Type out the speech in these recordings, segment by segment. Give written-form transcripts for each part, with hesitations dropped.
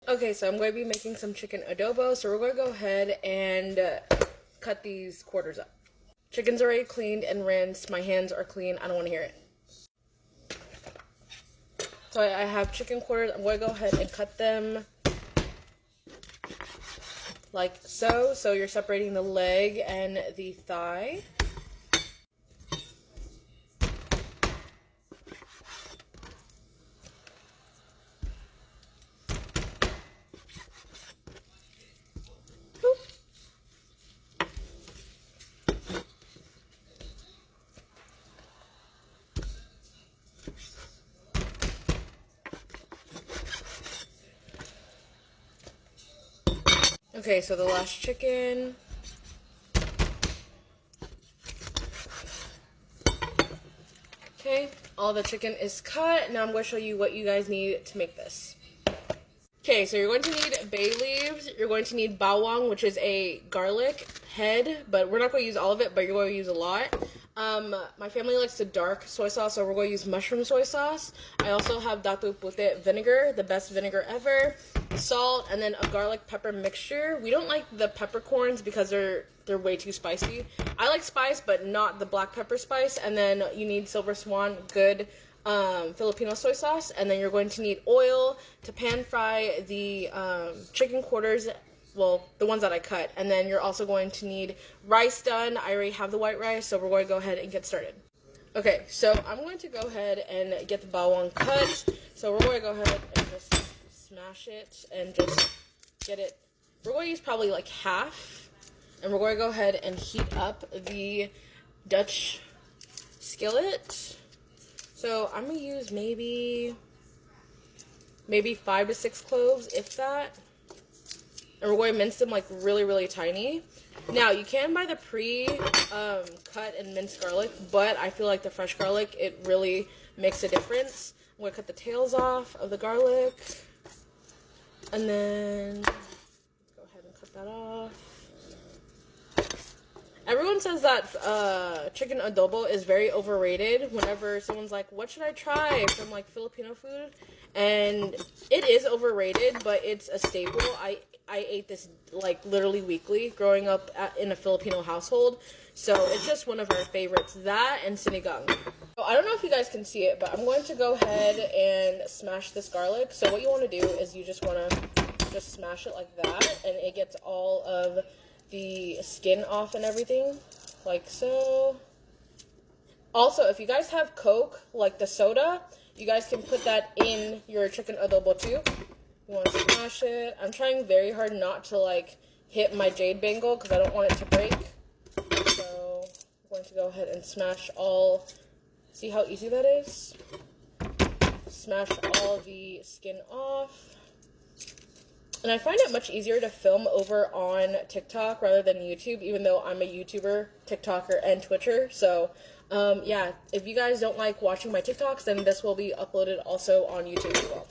Okay, so I'm going to be making some chicken adobo, so we're going to go ahead and cut these quarters up. Chicken's already cleaned and rinsed. My hands are clean. I don't want to hear it. So I have chicken quarters. I'm going to go ahead and cut them like so. So you're separating the leg and the thigh. Okay, so the last chicken. Okay, all the chicken is cut. Now I'm going to show you what you guys need to make this. Okay, so you're going to need bay leaves. You're going to need bawang, which is a garlic head, but we're not going to use all of it, but you're going to use a lot. My family likes the dark soy sauce, so we're going to use mushroom soy sauce. I also have Datu Pute vinegar, the best vinegar ever, salt, and then a garlic pepper mixture. We don't like the peppercorns because they're way too spicy. I like spice, but not the black pepper spice. And then you need Silver Swan, good Filipino soy sauce. And then you're going to need oil to pan fry the chicken quarters. Well, the ones that I cut. And then you're also going to need rice done. I already have the white rice, so we're going to go ahead and get started. Okay, so I'm going to go ahead and get the bawang cut. So we're going to go ahead and just smash it and just get it. We're going to use probably like half. And we're going to go ahead and heat up the Dutch skillet. So I'm going to use maybe 5 to 6 cloves, if that. And we're going to mince them like really, really tiny. Now, you can buy the cut and minced garlic, but I feel like the fresh garlic, it really makes a difference. I'm going to cut the tails off of the garlic. And then, go ahead and cut that off. Everyone says that chicken adobo is very overrated whenever someone's like, what should I try from like Filipino food? And it is overrated, but it's a staple. I ate this like literally weekly growing up in a Filipino household. So it's just one of our favorites. That and sinigang. So I don't know if you guys can see it, but I'm going to go ahead and smash this garlic. So what you want to do is you just want to just smash it like that, and it gets all of the skin off and everything, like so. Also, if you guys have Coke, like the soda, you guys can put that in your chicken adobo too. You want to smash it. I'm trying very hard not to like hit my jade bangle because I don't want it to break. So I'm going to go ahead and smash all. See how easy that is? Smash all the skin off. And I find it much easier to film over on TikTok rather than YouTube, even though I'm a YouTuber, TikToker, and Twitcher. So, yeah, if you guys don't like watching my TikToks, then this will be uploaded also on YouTube as well.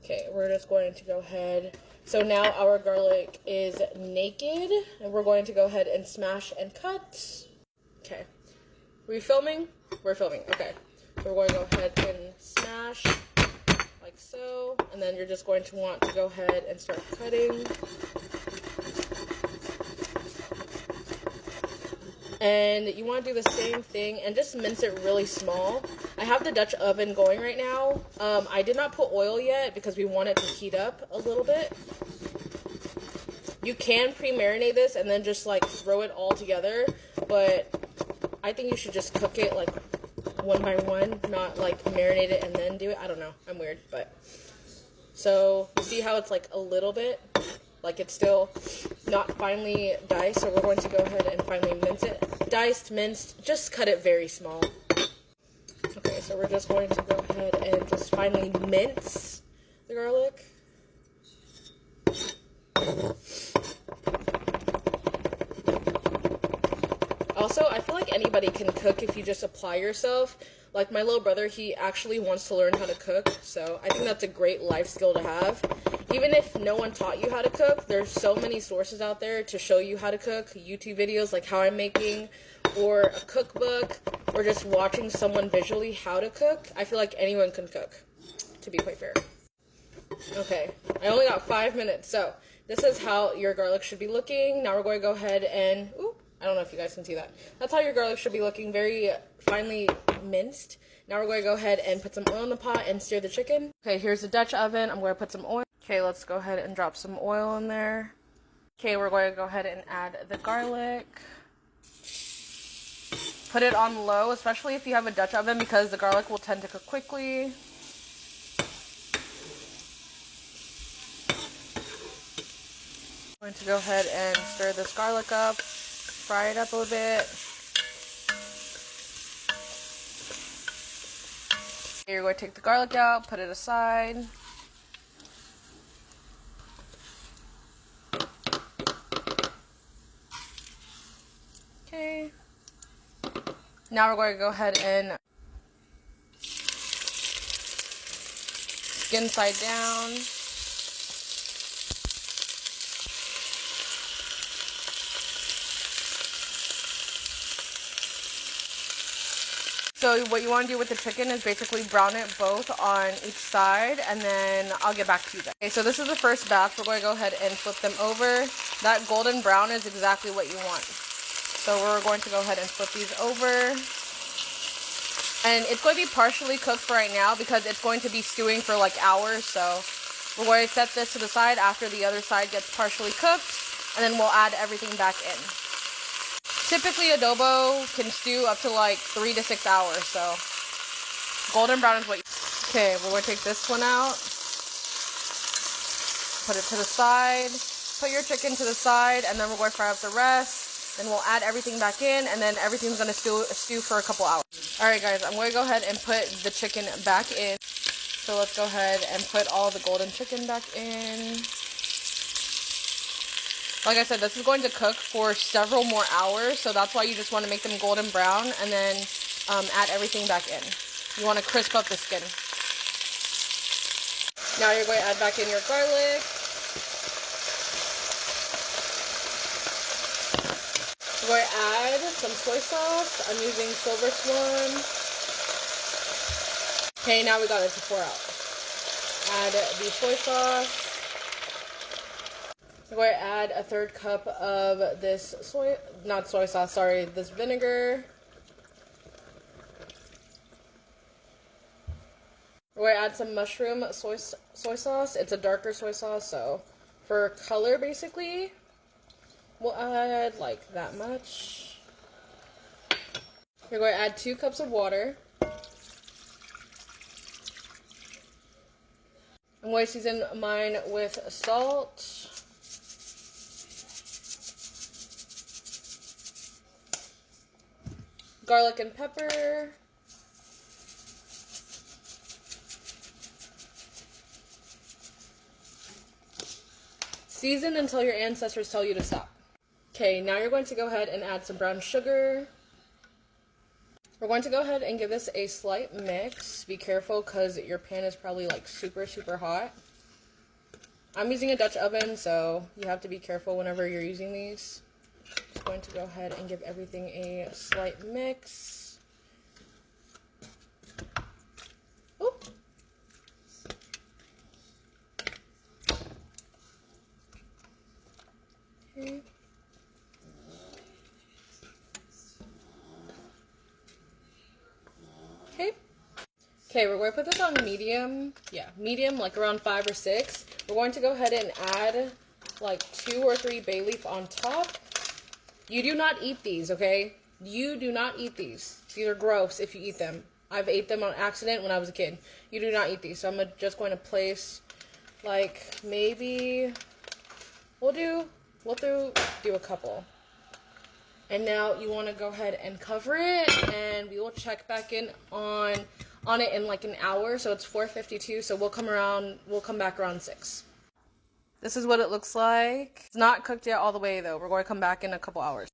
Okay, we're just going to go ahead. So now our garlic is naked, and we're going to go ahead and smash and cut. Okay. Are we filming? We're filming. Okay. So we're going to go ahead and smash like so, and then you're just going to want to go ahead and start cutting. And you want to do the same thing and just mince it really small. I have the Dutch oven going right now. I did not put oil yet because we want it to heat up a little bit. You can pre-marinate this and then just like throw it all together, but I think you should just cook it like one by one, not like marinate it and then do it. I don't know. I'm weird, but so see how it's like a little bit, like it's still not finely diced. So we're going to go ahead and finally mince it. Diced, minced, just cut it very small. Okay, so we're just going to go ahead and just finally mince the garlic. Also, I feel like anybody can cook if you just apply yourself. Like my little brother, he actually wants to learn how to cook, so I think that's a great life skill to have. Even if no one taught you how to cook, there's so many sources out there to show you how to cook. YouTube videos like how I'm making, or a cookbook, or just watching someone visually how to cook. I feel like anyone can cook. to be quite fair. Okay, I only got 5 minutes, so this is how your garlic should be looking. Now we're going to go ahead and, ooh, I don't know if you guys can see that. That's how your garlic should be looking, very finely minced. Now we're going to go ahead and put some oil in the pot and stir the chicken. Okay, here's the Dutch oven. I'm going to put some oil. Okay, let's go ahead and drop some oil in there. Okay, we're going to go ahead and add the garlic. Put it on low, especially if you have a Dutch oven, because the garlic will tend to cook quickly. I'm going to go ahead and stir this garlic up, fry it up a little bit. Okay, you're going to take the garlic out, put it aside. Okay. Now we're going to go ahead and skin side down. So what you want to do with the chicken is basically brown it both on each side, and then I'll get back to you then. Okay, so this is the first batch. We're going to go ahead and flip them over. That golden brown is exactly what you want. So we're going to go ahead and flip these over. And it's going to be partially cooked for right now because it's going to be stewing for like hours. So we're going to set this to the side after the other side gets partially cooked, and then we'll add everything back in. Typically, adobo can stew up to like 3 to 6 hours, so golden brown is what you... Okay, we're going to take this one out, put it to the side, put your chicken to the side, and then we're going to fry up the rest. Then we'll add everything back in, and then everything's going to stew for a couple hours. Alright guys, I'm going to go ahead and put the chicken back in. So let's go ahead and put all the golden chicken back in. Like I said, this is going to cook for several more hours, so that's why you just want to make them golden brown and then add everything back in. You want to crisp up the skin. Now you're going to add back in your garlic. We're going to add some soy sauce. I'm using Silver Swan. Okay, now we got it to pour out. Add the soy sauce. I'm going to add a 1/3 cup of this this vinegar. We're going to add some mushroom soy sauce. It's a darker soy sauce, so for color basically, we'll add like that much. We're going to add 2 cups of water. I'm going to season mine with salt. Garlic and pepper. Season until your ancestors tell you to stop. Okay, now you're going to go ahead and add some brown sugar. We're going to go ahead and give this a slight mix. Be careful because your pan is probably like super, super hot. I'm using a Dutch oven, so you have to be careful whenever you're using these. Just going to go ahead and give everything a slight mix. Oop. Okay. Okay, we're going to put this on medium. Yeah, medium, like around 5 or 6. We're going to go ahead and add like 2 or 3 bay leaf on top. You do not eat these, okay? You do not eat these. These are gross if you eat them. I've ate them on accident when I was a kid. You do not eat these. So I'm just going to place like maybe we'll do a couple. And now you want to go ahead and cover it, and we will check back in on it in like an hour. So it's 4:52, so we'll come back around 6. This is what it looks like. It's not cooked yet all the way though. We're going to come back in a couple hours.